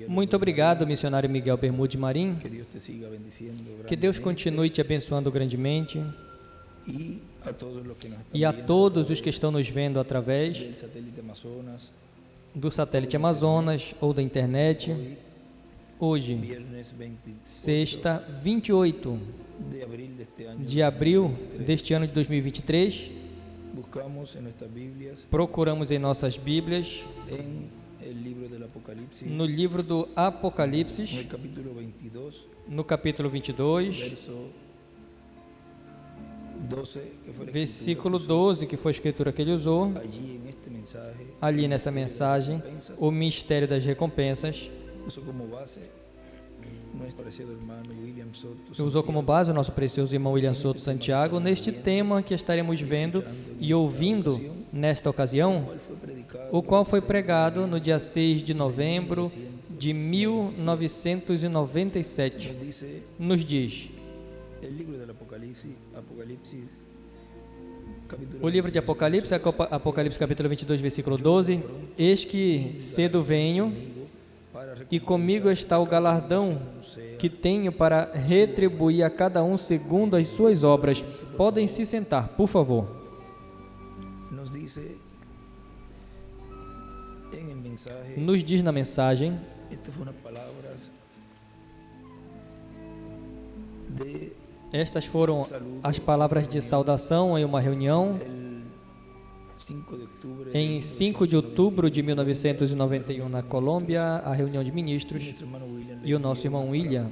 Muito obrigado, missionário Miguel Bermudes Marim. Que Deus continue te abençoando grandemente. E a todos os que estão nos vendo através do satélite Amazonas ou da internet. Hoje, sexta, 28 de abril deste ano de 2023, procuramos em nossas Bíblias, no livro do Apocalipse, no capítulo 22, versículo 12, que foi a escritura que ele usou, ali nessa mensagem, o mistério das recompensas. Usou como base o nosso precioso irmão William Soto Santiago, neste tema que estaremos vendo e ouvindo nesta ocasião, o qual foi pregado no dia 6 de novembro de 1997. Nos diz: o livro de Apocalipse, Apocalipse capítulo 22, versículo 12: Eis que cedo venho, e comigo está o galardão que tenho para retribuir a cada um segundo as suas obras. Podem se sentar, por favor. Nos diz na mensagem, estas foram as palavras de saudação em uma reunião em 5 de outubro de 1991 na Colômbia, a reunião de ministros, e o nosso irmão William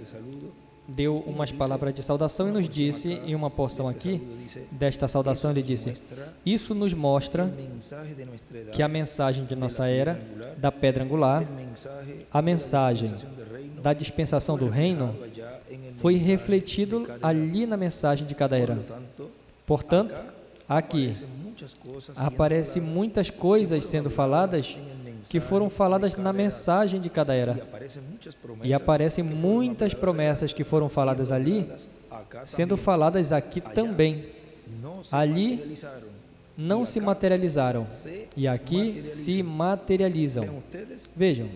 deu umas palavras de saudação e nos disse, em uma porção aqui desta saudação, ele disse: isso nos mostra que a mensagem de nossa era, da pedra angular, a mensagem da dispensação do reino, foi refletido ali na mensagem de cada era. Portanto, aqui aparecem muitas coisas sendo faladas que foram faladas na mensagem de cada era. E aparecem muitas promessas que foram faladas ali, sendo faladas aqui também. Ali não se materializaram, e aqui se materializam. Vejam,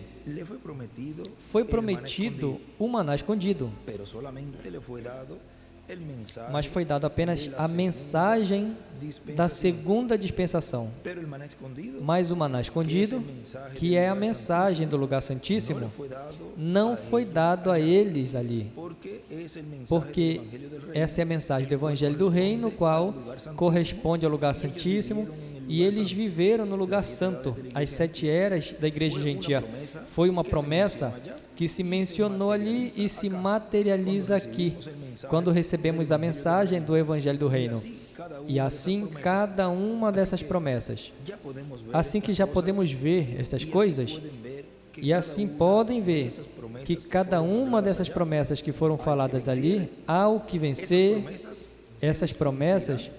foi prometido o maná escondido, mas foi dado apenas a mensagem da segunda dispensação. Mas o maná escondido, que é a mensagem do lugar santíssimo, não foi dado a eles ali, porque essa é a mensagem do Evangelho do Reino, o qual corresponde ao lugar santíssimo, e eles viveram no lugar santo. As 7 eras da Igreja Gentia foi uma promessa que se mencionou ali e se materializa aqui, quando recebemos a mensagem do Evangelho do Reino. E assim, cada uma dessas promessas. Assim que já podemos ver estas coisas, e assim podem ver que cada uma dessas promessas que foram faladas ali, ao que vencer, essas promessas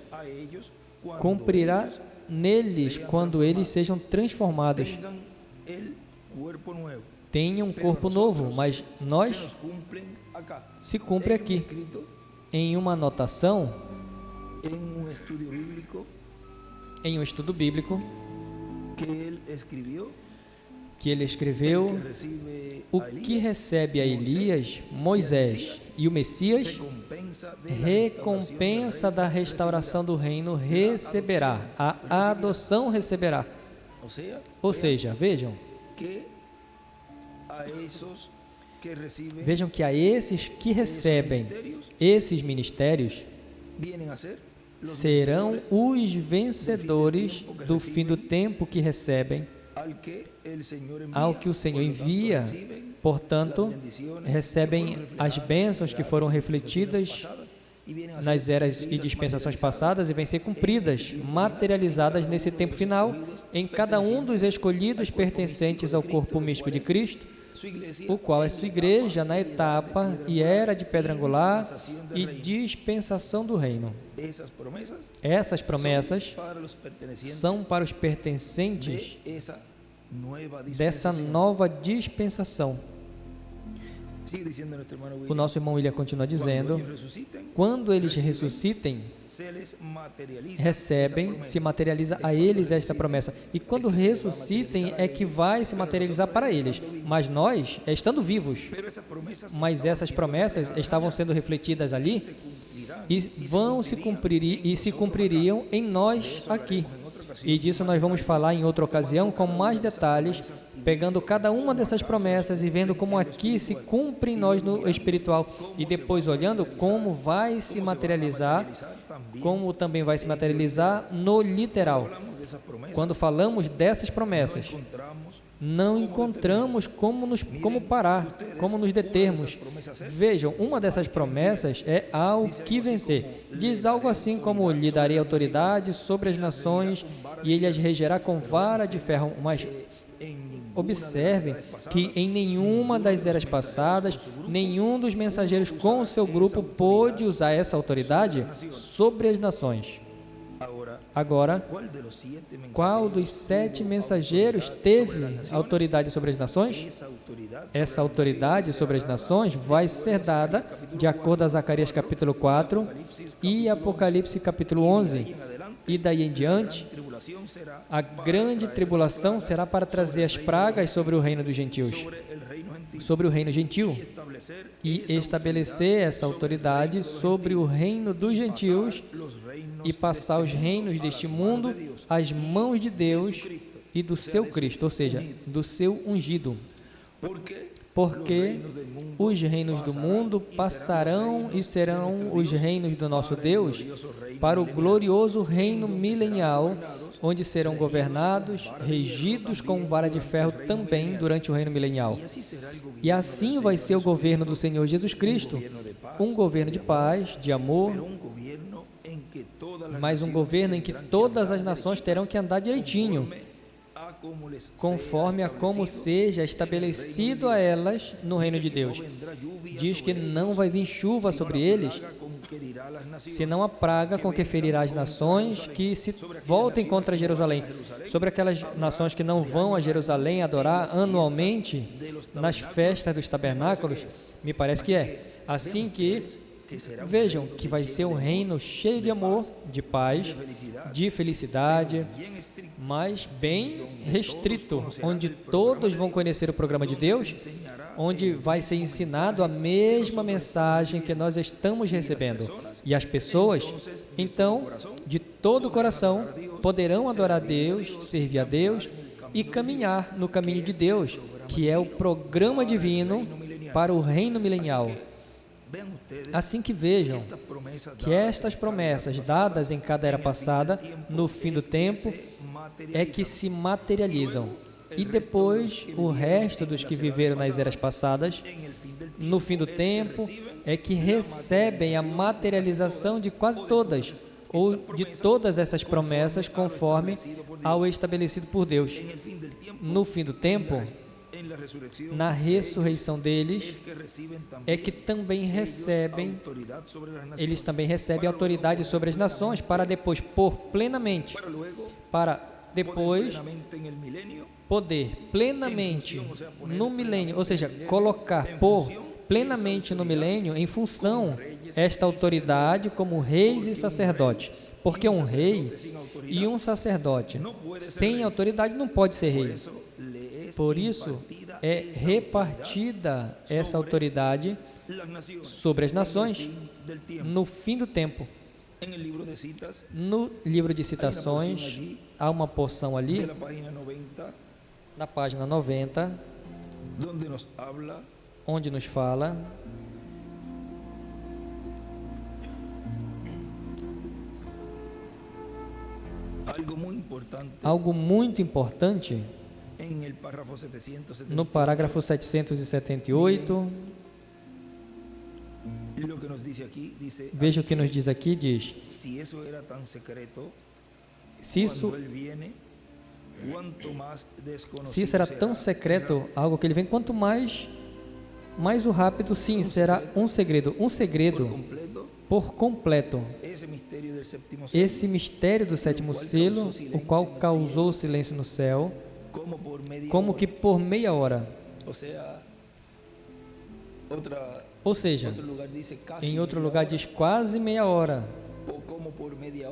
cumprirá neles quando eles sejam transformados. Tenham um corpo novo, mas nós se cumpre aqui, em uma anotação, em um estudo bíblico que ele escreveu, o que recebe a Elias, Moisés e o Messias, recompensa da restauração do reino receberá, a adoção receberá. Ou seja, vejam que a esses que recebem esses ministérios serão os vencedores do fim do tempo que recebem, ao que o Senhor envia. Portanto, recebem as bênçãos que foram refletidas nas eras e dispensações passadas e vêm ser cumpridas, materializadas nesse tempo final, em cada um dos escolhidos pertencentes ao corpo místico de Cristo, o qual é sua igreja na etapa e era de pedra angular e dispensação do reino. Essas promessas são para os pertencentes dessa nova dispensação. O nosso irmão William continua dizendo: quando eles ressuscitem, se materializa a eles esta promessa. E quando ressuscitem é que vai se materializar para eles. Mas nós, estando vivos, mas essas promessas estavam sendo refletidas ali e vão se cumprir e se cumpririam em nós aqui. E disso nós vamos falar em outra ocasião com mais detalhes, pegando cada uma dessas promessas e vendo como aqui se cumpre em nós no espiritual e depois olhando como vai se materializar, como também vai se materializar no literal. Quando falamos dessas promessas, não encontramos como parar, como nos determos. Vejam, uma dessas promessas é ao que vencer. Diz algo assim como: lhe darei autoridade sobre as nações e ele as regerá com vara de ferro. Mas observem que em nenhuma das eras passadas, nenhum dos mensageiros com o seu grupo pôde usar essa autoridade sobre as nações. Agora, qual dos 7 mensageiros teve autoridade sobre as nações? Essa autoridade sobre as nações vai ser dada de acordo a Zacarias capítulo 4 e Apocalipse capítulo 11. E daí em diante, a grande tribulação será para trazer as pragas sobre o reino dos gentios, sobre o reino gentil, e estabelecer essa autoridade sobre o reino dos gentios e passar os reinos deste mundo às mãos de Deus e do seu Cristo, ou seja, do seu ungido. Porque os reinos do mundo passarão e serão os reinos do nosso Deus para o glorioso reino milenial, onde serão governados, regidos com vara de ferro também durante o reino milenial. E assim vai ser o governo do Senhor Jesus Cristo, um governo de paz, de amor, mas um governo em que todas as nações terão que andar direitinho, conforme a como seja estabelecido a elas no reino de Deus. Diz que não vai vir chuva sobre eles, senão a praga com que ferirá as nações que se voltem contra Jerusalém. Sobre aquelas nações que não vão a Jerusalém adorar anualmente nas festas dos tabernáculos, me parece que é assim que vejam que vai ser um reino cheio de amor, de paz, de felicidade, mas bem restrito, onde todos vão conhecer o programa de Deus, onde vai ser ensinado a mesma mensagem que nós estamos recebendo. E as pessoas, então, de todo o coração, poderão adorar a Deus, servir a Deus e caminhar no caminho de Deus, que é o programa divino para o reino milenial. Assim que vejam que estas promessas dadas em cada era passada, no fim do tempo, é que se materializam. E depois, o resto dos que viveram nas eras passadas, no fim do tempo, é que recebem a materialização de quase todas, ou de todas essas promessas, conforme ao estabelecido por Deus. No fim do tempo, na ressurreição deles, é que também recebem, eles também recebem autoridade sobre as nações, para depois pôr plenamente, para depois poder plenamente no milênio, ou seja, pôr plenamente no milênio em função esta autoridade como reis e sacerdotes. Porque um rei e um sacerdote sem autoridade não pode ser rei. Por isso, é repartida essa autoridade sobre as nações no fim do tempo. No livro de citações, há uma porção ali, na página 90, onde nos fala algo muito importante. No parágrafo 778, veja o que nos diz aqui, diz: se isso era tão secreto, algo que ele vem, quanto mais o rápido, sim, será um segredo por completo. Esse mistério do sétimo selo, o qual causou o silêncio no céu, como que por meia hora. Ou seja, em outro lugar diz quase meia hora,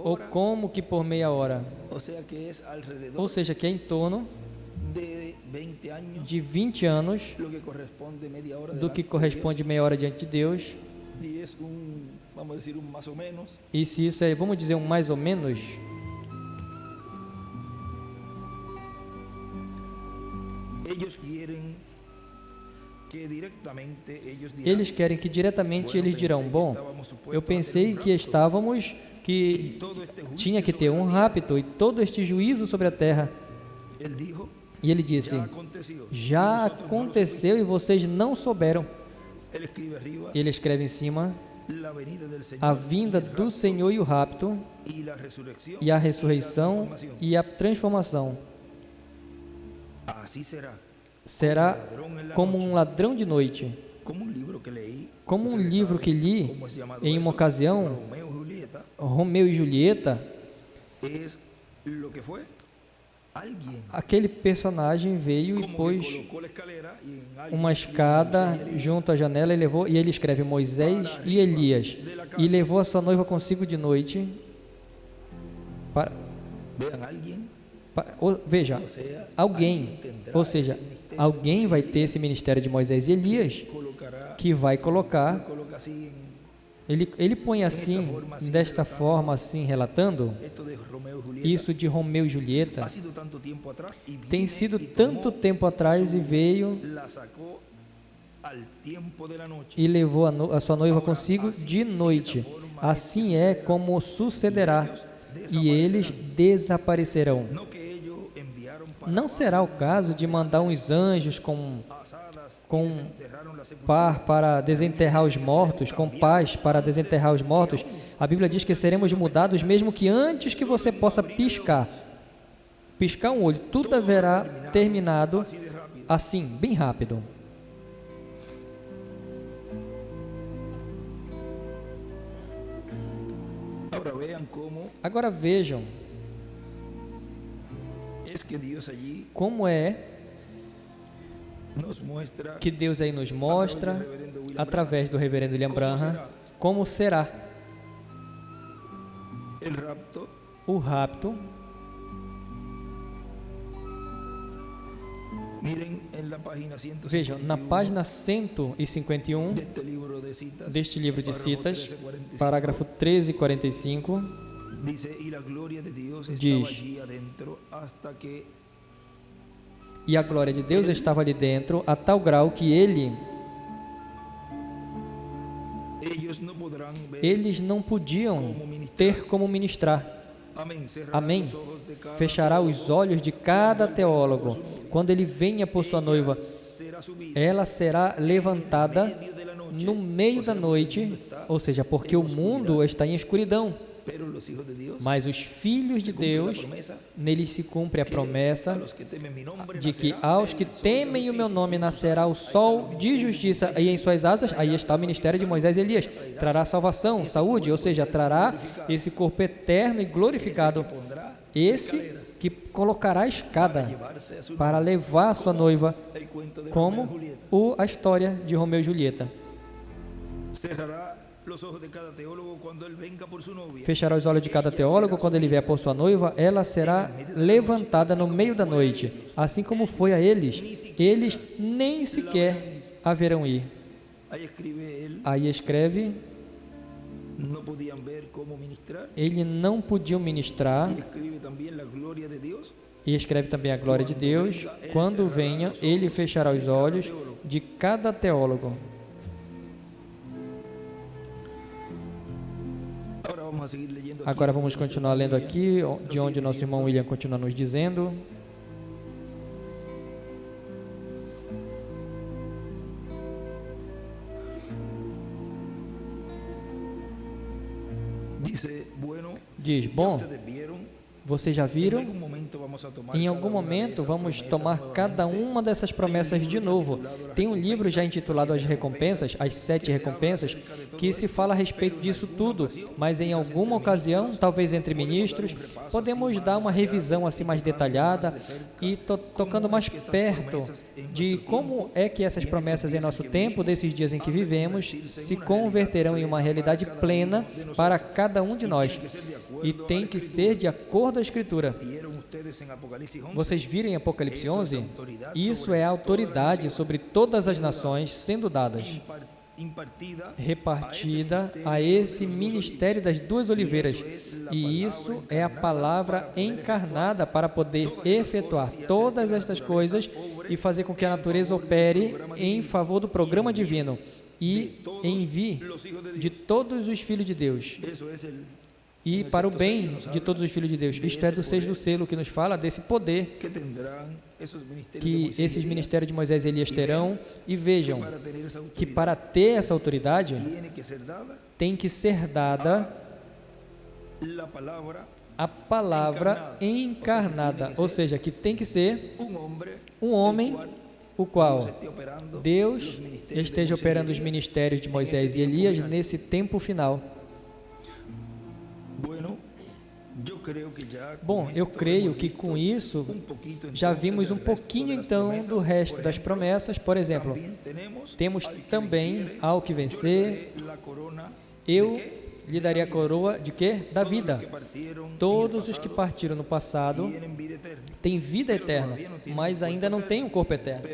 ou como que por meia hora. Ou seja, que é em torno de 20 anos do que corresponde meia hora diante de Deus. E se isso é, vamos dizer, um mais ou menos, eles querem que diretamente eles dirão: bom, eu pensei que tinha que ter um rapto e todo este juízo sobre a terra. E ele disse: já aconteceu e vocês não souberam. Ele escreve em cima: a vinda do Senhor e o rapto, e a ressurreição e a transformação. Será como um ladrão de noite. Como um livro que li em uma ocasião, Romeu e Julieta, aquele personagem veio e pôs uma escada junto à janela e ele escreve Moisés e Elias, e levou a sua noiva consigo de noite veja, alguém, ou seja, alguém vai ter esse ministério de Moisés e Elias, que vai colocar, ele põe assim, desta forma assim, relatando, isso de Romeu e Julieta, tem sido tanto tempo atrás e veio e levou a sua noiva consigo de noite. Assim é como sucederá, e eles desaparecerão. Não será o caso de mandar uns anjos com par para desenterrar os mortos, com paz para desenterrar os mortos. A Bíblia diz que seremos mudados mesmo que antes que você possa piscar um olho, tudo haverá terminado assim, bem rápido. Agora vejam como é que Deus aí nos mostra, através do reverendo William Branham, como será o rapto. Vejam, na página 151 deste livro de citas, parágrafo 1345, diz: e a glória de Deus estava ali dentro, a tal grau que eles não podiam ter como ministrar. Amém. Fechará os olhos de cada teólogo quando ele venha por sua noiva. Ela será levantada no meio da noite, ou seja, porque o mundo está em escuridão. Mas os filhos de Deus, neles se cumpre a promessa de que aos que temem o meu nome nascerá o sol de justiça, e em suas asas, aí está o ministério de Moisés e Elias, trará salvação, saúde, ou seja, trará esse corpo eterno e glorificado, esse que colocará a escada para levar a sua noiva, como a história de Romeu e Julieta. Fechará os olhos de cada teólogo quando ele vier por sua noiva, ela será levantada no meio da noite, assim como foi a eles nem sequer haverão ir. Aí escreve: ele não podiam ministrar, e escreve também a glória de Deus, quando venha, ele fechará os olhos de cada teólogo. Agora vamos continuar lendo aqui, de onde nosso irmão William continua nos dizendo. Diz: bom, Vocês já viram? Em algum momento vamos tomar cada uma dessas promessas de novo. Tem um livro já intitulado As Recompensas, as 7 recompensas, que se fala a respeito disso tudo, mas em alguma ocasião, talvez entre ministros, podemos dar uma revisão assim mais detalhada e tocando mais perto de como é que essas promessas em nosso tempo, desses dias em que vivemos, se converterão em uma realidade plena para cada um de nós. E tem que ser de acordo com a Escritura. Vocês viram em Apocalipse 11? Isso é a autoridade sobre todas as nações sendo dadas, repartida a esse ministério das 2 oliveiras. E isso é a palavra encarnada para poder efetuar todas estas coisas e fazer com que a natureza opere em favor do programa divino e envie de todos os filhos de Deus. E para o bem de todos os filhos de Deus. Isto é do 6º selo, que nos fala desse poder que esses ministérios de Moisés e Elias terão. E vejam que para ter essa autoridade tem que ser dada a palavra encarnada, ou seja, que tem que ser um homem o qual Deus esteja operando os ministérios de Moisés e Elias nesse tempo final. Bom, eu creio que com isso já vimos um pouquinho então do resto das promessas. Por exemplo, temos também ao que vencer, eu lhe daria a coroa de quê? Da vida. Todos os que partiram no passado têm vida eterna, mas ainda não têm um corpo eterno.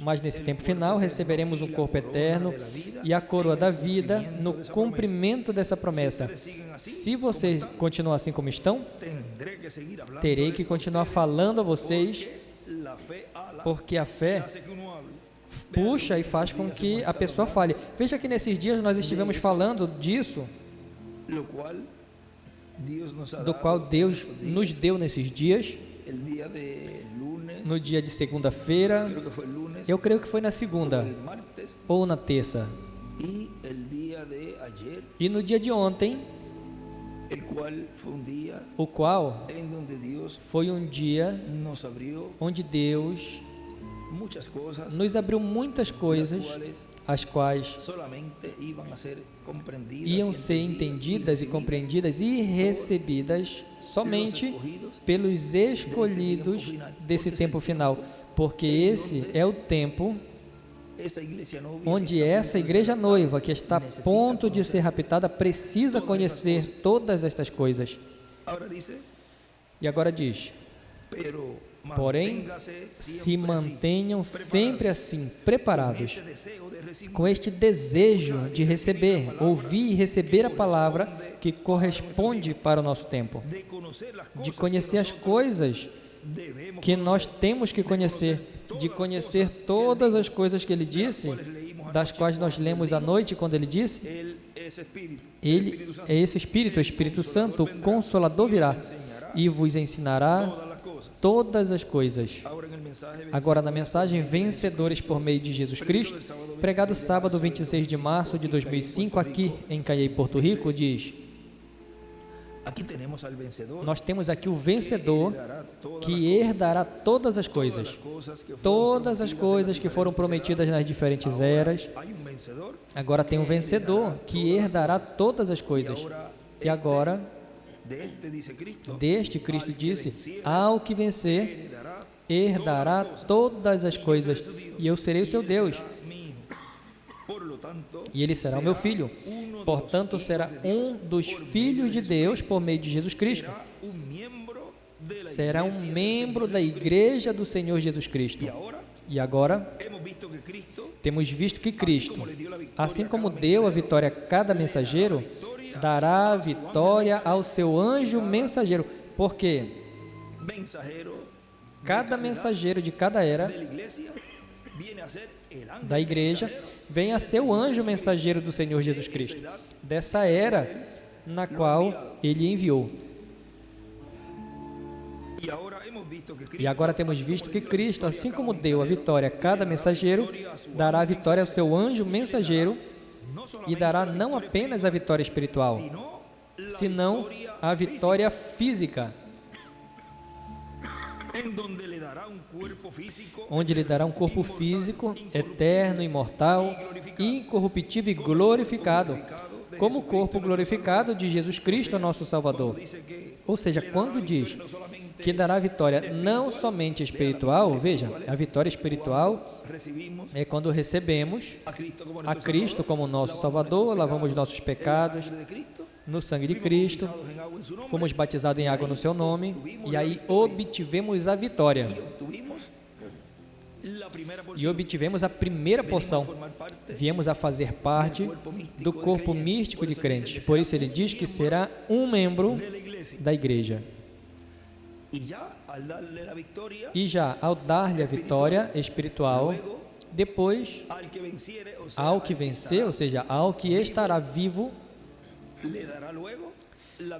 Mas nesse tempo final receberemos um corpo eterno e a coroa da vida no cumprimento dessa promessa. Se vocês continuarem assim como estão, terei que continuar falando a vocês, porque a fé puxa e faz com que a pessoa fale. Veja que nesses dias nós estivemos falando disso, do qual Deus nos deu nesses dias, no dia de segunda-feira, eu creio que foi na segunda ou na terça, e no dia de ontem, o qual foi um dia onde Deus nos abriu muitas coisas, as quais iam ser entendidas e compreendidas e recebidas somente pelos escolhidos desse tempo final, porque esse é o tempo onde essa igreja noiva, que está a ponto de ser raptada, precisa conhecer todas estas coisas. E agora diz: porém, se mantenham sempre assim, preparados, com este desejo de receber, ouvir e receber a palavra que corresponde para o nosso tempo, de conhecer as coisas que nós temos que conhecer, de conhecer todas as coisas que Ele disse, das quais nós lemos à noite, quando Ele disse: Ele é esse Espírito, o Espírito Santo, o Consolador virá e vos ensinará todas as coisas. Agora, na mensagem Vencedores por meio de Jesus Cristo, pregado sábado 26 de março de 2005, aqui em Caiei, Porto Rico, diz: nós temos aqui o vencedor que herdará todas as coisas que foram prometidas nas diferentes eras. Agora tem um vencedor que herdará todas as coisas. E agora, deste Cristo disse: ao que vencer, herdará todas as coisas, e eu serei o seu Deus, e ele será o meu filho. Portanto, será um dos filhos de Deus por meio de Jesus Cristo. Será um membro da igreja do Senhor Jesus Cristo. E agora, temos visto que Cristo, assim como deu a vitória a cada mensageiro, dará a vitória ao seu anjo mensageiro. Porque cada mensageiro de cada era da igreja vem a ser o anjo mensageiro do Senhor Jesus Cristo, dessa era na qual Ele enviou. E agora temos visto que Cristo, assim como deu a vitória a cada mensageiro, dará a vitória ao seu anjo mensageiro, e dará não apenas a vitória espiritual, senão a vitória física, onde lhe dará um corpo físico, eterno, imortal, incorruptível e glorificado, como o corpo glorificado de Jesus Cristo, nosso Salvador. Ou seja, quando diz que dará vitória não somente espiritual, veja, a vitória espiritual é quando recebemos a Cristo como nosso Salvador, lavamos nossos pecados no sangue de Cristo, fomos batizados em água no seu nome, e aí obtivemos a vitória. E obtivemos a primeira porção. Viemos a fazer parte do corpo místico de crentes. Por isso ele diz que será um membro da igreja. E já ao dar-lhe a vitória espiritual, depois, ao que vencer, ou seja, ao que estará vivo,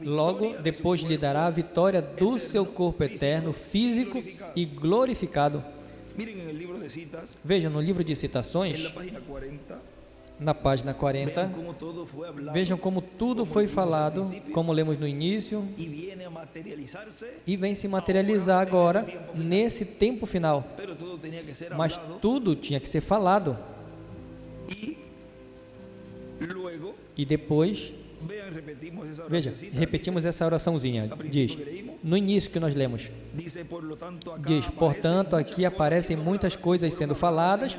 logo depois lhe dará a vitória do seu corpo eterno, físico e glorificado. Vejam no livro de Citações, na página 40, vejam como tudo foi falado, como lemos no início, e vem se materializar agora, nesse tempo final. Mas tudo tinha que ser falado. E depois, veja, repetimos essa oraçãozinha. Diz, no início que nós lemos, diz, portanto, aqui aparecem muitas coisas sendo faladas,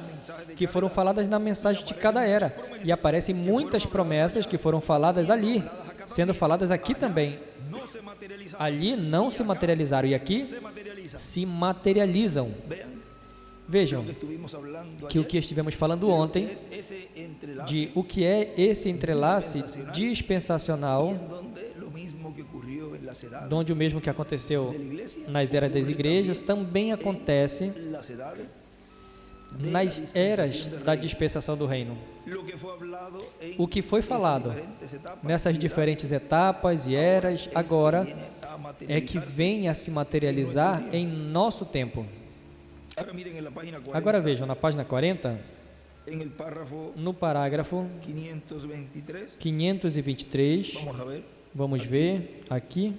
que foram faladas na mensagem de cada era, e aparecem muitas promessas que foram faladas ali, sendo faladas aqui também. Ali não se materializaram, e aqui se materializam. Vejam que o que estivemos falando ontem, de o que é esse entrelace dispensacional, onde o mesmo que aconteceu nas eras das igrejas, também acontece nas eras da dispensação do reino. O que foi falado nessas diferentes etapas e eras, agora é que vem a se materializar em nosso tempo. Agora vejam, na página 40, no parágrafo 523, vamos ver aqui,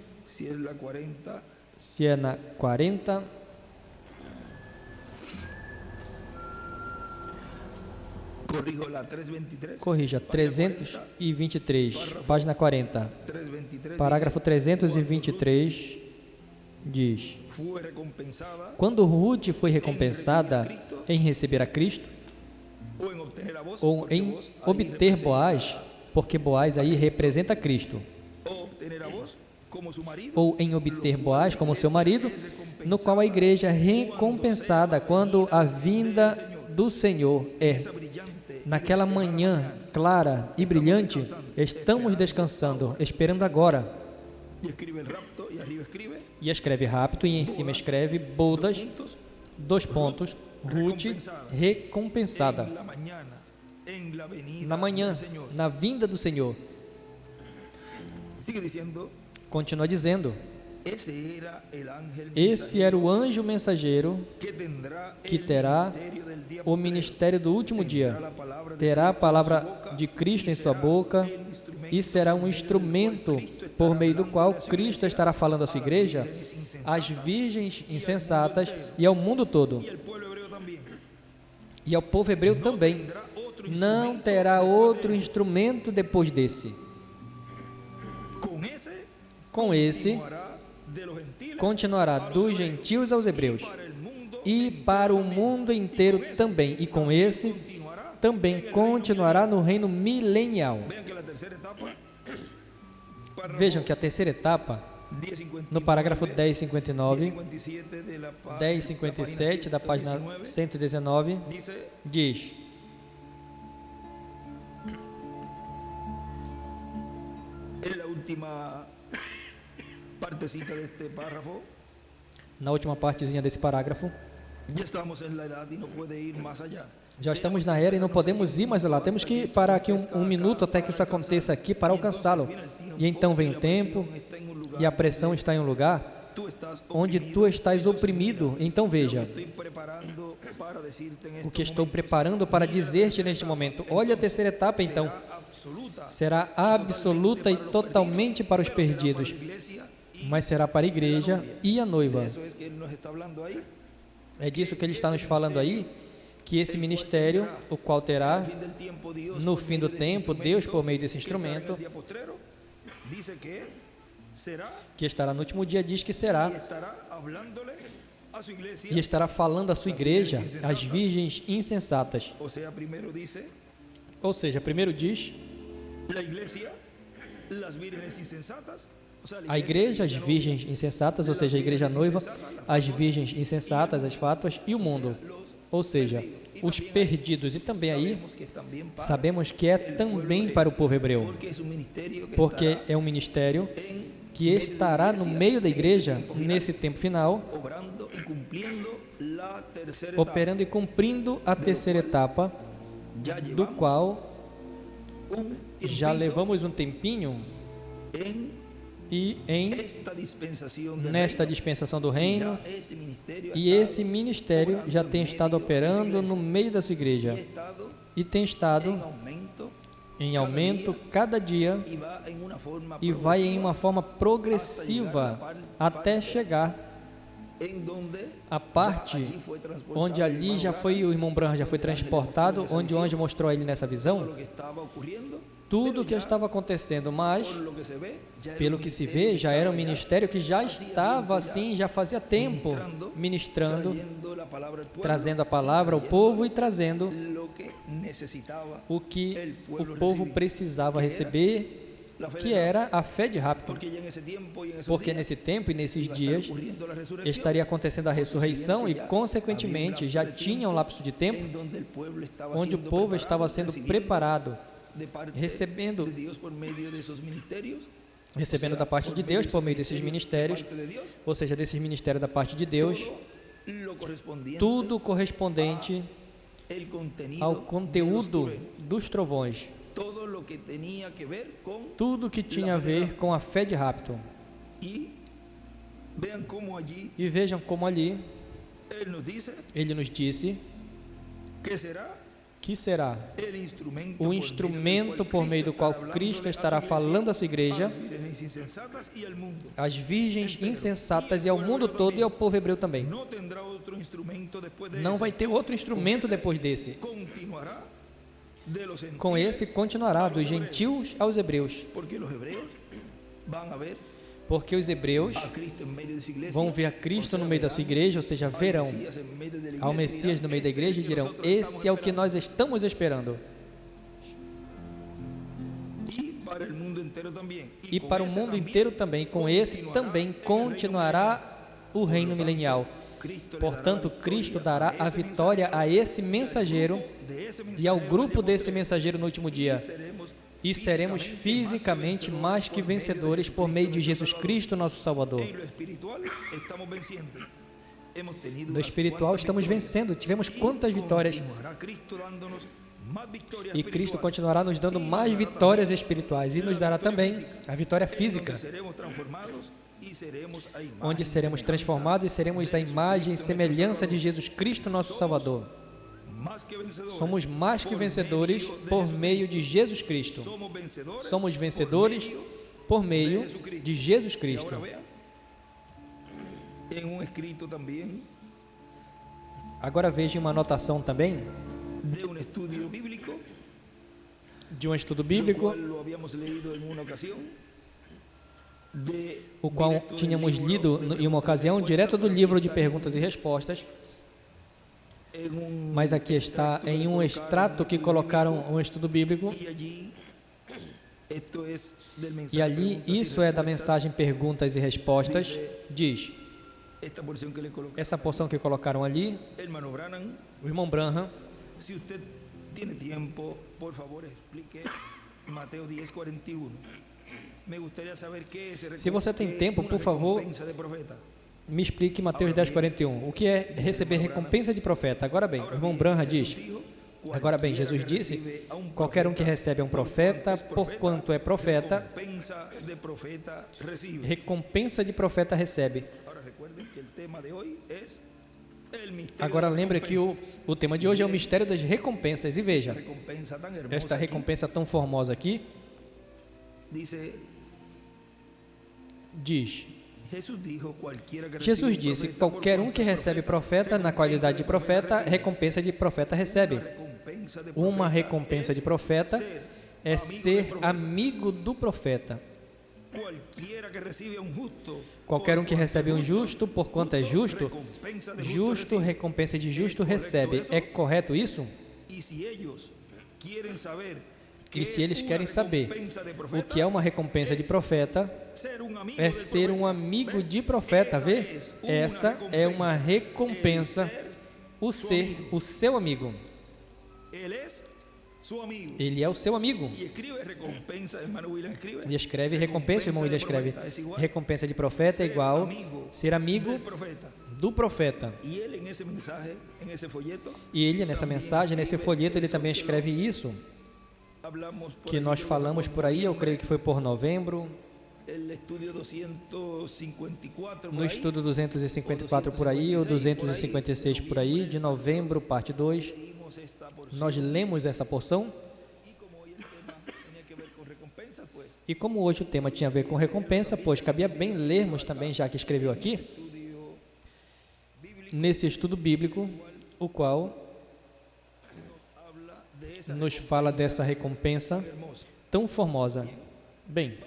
se é na 40, corrija, 323, página 40, parágrafo 323, diz, quando Ruth foi recompensada em receber a Cristo, ou em obter Boaz, porque Boaz aí representa Cristo, ou em obter Boaz como seu marido, no qual a igreja é recompensada quando a vinda do Senhor é. Naquela manhã clara e brilhante, estamos descansando, esperando agora. E escreve rápido, e em cima escreve Bodas, dois pontos, Ruth, recompensada. Na manhã, na vinda do Senhor. Continua dizendo, esse era o anjo mensageiro que terá o ministério do último dia, terá a palavra de Cristo em sua boca e será um instrumento por meio do qual Cristo estará falando à sua igreja, às virgens insensatas e ao mundo todo. E ao povo hebreu também. Não terá outro instrumento depois desse. Com esse, continuará dos gentios aos hebreus e para o mundo inteiro também. E com esse, também continuará no reino milenial. Vejam que a terceira etapa, no parágrafo 1059, 1057 da página 119, diz: na última partezinha desse parágrafo, já estamos na era e não podemos ir mais lá. Temos que parar aqui um minuto até que isso aconteça aqui para alcançá-lo. E então vem o tempo e a pressão está em um lugar. onde tu estás oprimido. Então veja, o que estou preparando para dizer-te neste momento. Olha a terceira etapa, então. Será absoluta e totalmente para os perdidos, mas será para a igreja e a noiva. É disso que ele está nos falando aí, que esse ministério, o qual terá no fim do tempo, Deus por meio desse instrumento, que estará no último dia, diz que será, e estará falando à sua igreja, às virgens insensatas. Ou seja, primeiro diz a igreja, as virgens insensatas, ou seja, a igreja noiva, as virgens insensatas, as fátuas, e o mundo, ou seja, os perdidos. E também aí sabemos que é também para o povo hebreu, porque é um ministério que estará no meio da igreja nesse tempo final, operando e cumprindo a terceira etapa, do qual já levamos um tempinho, e nesta dispensação do reino, e esse ministério já tem estado operando no meio da sua igreja, e tem estado em aumento cada dia, e vai em uma forma progressiva até chegar a parte onde ali já foi, o irmão Branham já foi transportado, onde o anjo mostrou a ele nessa visão tudo o que estava acontecendo, mas pelo que se vê, já era um ministério que já estava assim, já fazia tempo ministrando, trazendo a palavra ao povo e trazendo o que o povo precisava receber, que era a fé de rapto, porque nesse tempo e nesses dias estaria acontecendo a ressurreição e, consequentemente, já tinha um lapso de tempo onde o povo estava sendo preparado, recebendo da parte de Deus por meio desses ministérios, ou seja, desses ministérios da parte de Deus, tudo correspondente ao conteúdo dos trovões, tudo que tinha a ver com a fé de rapto. E vejam como ali ele nos disse que será o instrumento por meio do qual Cristo estará falando à sua igreja, às virgens insensatas e ao mundo todo e ao povo hebreu também. Não vai ter outro instrumento depois desse. Com esse continuará, dos gentios aos hebreus. Porque os hebreus vão ver a Cristo no meio da sua igreja, ou seja, verão ao Messias no meio da igreja e dirão: esse é o que nós estamos esperando. E para o mundo inteiro também, com esse também continuará o reino milenial. Portanto, Cristo dará a vitória a esse mensageiro e ao grupo desse mensageiro no último dia. E seremos fisicamente mais que vencedores por meio de Jesus Cristo, nosso Salvador. No espiritual estamos vencendo. Tivemos quantas vitórias? E Cristo continuará nos dando mais vitórias espirituais e nos dará também a vitória física, onde seremos transformados e seremos a imagem e semelhança de Jesus Cristo, nosso Salvador. Somos mais que vencedores por meio de Jesus Cristo. Somos vencedores por meio de Jesus Cristo. Agora veja uma anotação também de um estudo bíblico, o qual tínhamos lido em uma ocasião, direto do livro de perguntas e respostas, mas aqui está em um extrato que colocaram um estudo bíblico, e ali, isso é da mensagem perguntas e respostas, diz, essa porção que colocaram ali, o irmão Branham, se você tem tempo, por favor, explique Mateus 10:41. Se você tem tempo, por favor, me explique Mateus 10:41. O que é receber recompensa de profeta? Agora bem, o irmão Branham diz, agora bem, Jesus disse, qualquer um que recebe é um profeta, porquanto é profeta, recompensa de profeta recebe. Agora lembre que o tema de hoje é o mistério das recompensas. E veja, esta recompensa tão formosa aqui diz: Jesus disse: qualquer um que recebe profeta na qualidade de profeta, recompensa de profeta recebe. Uma recompensa de profeta é ser amigo do profeta. Qualquer um que recebe um justo, porquanto é justo, justo, recompensa de justo recebe. É correto isso? E se eles querem saber o que é uma recompensa de profeta, é ser um amigo de profeta, vê? Essa é uma recompensa, o ser o seu amigo. Ele é o seu amigo. E escreve recompensa, o irmão William escreve. Recompensa de profeta é igual ser amigo do profeta. E ele, nessa mensagem, nesse folheto, ele também escreve isso, que nós falamos por aí, eu creio que foi por novembro, no estudo 254 por aí, ou 256 por aí, de novembro, parte 2, nós lemos essa porção. E como hoje o tema tinha a ver com recompensa, pois cabia bem lermos também, já que escreveu aqui, nesse estudo bíblico, o qual nos fala dessa recompensa tão formosa. Bem,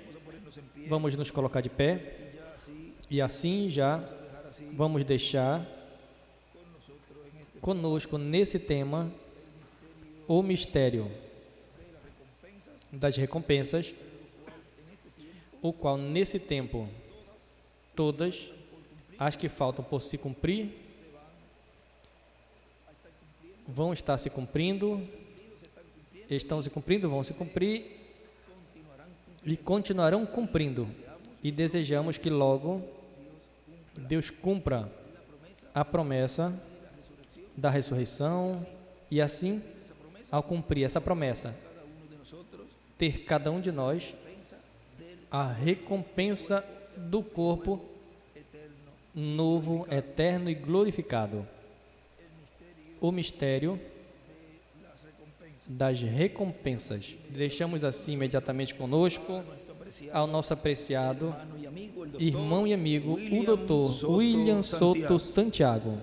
vamos nos colocar de pé, e assim já vamos deixar conosco nesse tema o mistério das recompensas, o qual nesse tempo todas as que faltam por se cumprir vão estar se cumprindo, estão se cumprindo, vão se cumprir e continuarão cumprindo. E desejamos que logo Deus cumpra a promessa da ressurreição e assim, ao cumprir essa promessa, ter cada um de nós a recompensa do corpo novo, eterno e glorificado. O mistério das recompensas. Deixamos assim imediatamente conosco ao nosso apreciado irmão e amigo, o Dr. William Souto Santiago.